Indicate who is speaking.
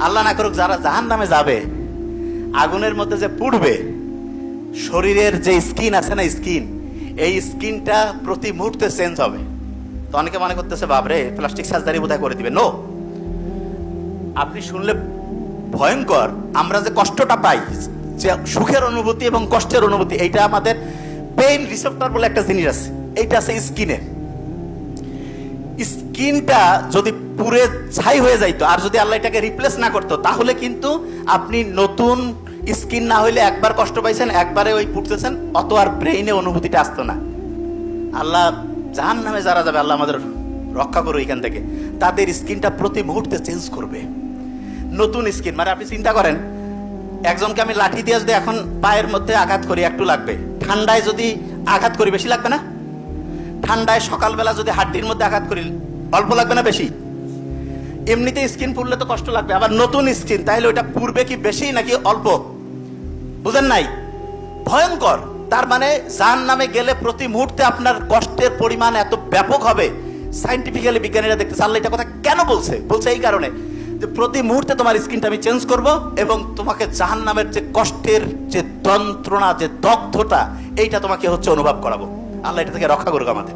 Speaker 1: আল্লাহ না করুক যারা জাহান্নামে যাবে, আগুনের মধ্যে যে পুড়বে, শরীরের যে স্কিন আছে না, স্কিন, এই স্কিনটা প্রতি মুহূর্তে চেঞ্জ হবে। তো অনেকে মনে করতেছে বাবরে প্লাস্টিক সার্জারি বোধহয় করে দিবে। নো, আপনি শুনলে ভয়ঙ্কর। আমরা যে কষ্টটা পাই, যে সুখের অনুভূতি এবং কষ্টের অনুভূতি, এইটা আমাদের পেইন রিসেপ্টর বলে একটা জিনিস আছে, এইটা আছে স্কিনে। স্কিনটা যদি পুরে ছাই হয়ে যাইতো, আর যদি আল্লাহ এটাকে রিপ্লেস না করতো, তাহলে কিন্তু আপনি নতুন স্কিন না হইলে একবার কষ্ট পাইছেন, একবারে ওই পুড়তেছেন, অত আর ব্রেইনে অনুভূতিটা আসতো না। আল্লাহ জাহান্নামে যারা যাবে, আল্লাহ আমাদের রক্ষা করো এখান থেকে, তাদের স্কিনটা প্রতি মুহূর্তে চেঞ্জ করবে, নতুন স্কিন। মানে আপনি চিন্তা করেন, একজনকে আমি লাঠি দিয়ে যদি এখন পায়ের মধ্যে আঘাত করি, একটু লাগবে। ঠান্ডায় যদি আঘাত করি, বেশি লাগবে না? ঠান্ডায় সকালবেলা যদি হাড্ডির মধ্যে আঘাত করি, অল্প লাগবে না বেশি? এমনিতে স্কিন পুড়লে তো কষ্ট লাগবে, আবার নতুন স্কিন, তাইলে ওইটা পুড়বে কি বেশি নাকি অল্প? বুঝেন নাই? ভয়ঙ্কর। তার মানে জাহান্নামে গেলে প্রতি মুহূর্তে আপনার কষ্টের পরিমাণ এত ব্যাপক হবে। সাইন্টিফিক্যালি বিজ্ঞানীরা দেখতেছে। আল্লাহ এটা কথা কেন বলছে? বলছে এই কারণে যে প্রতি মুহূর্তে তোমার স্কিনটা আমি চেঞ্জ করব, এবং তোমাকে জাহান্নামের যে কষ্টের যে যন্ত্রণা, যে দগ্ধতা, এইটা তোমাকে হচ্ছে অনুভব করাবো। আল্লাহ এটা থেকে রক্ষা করুক আমাদের।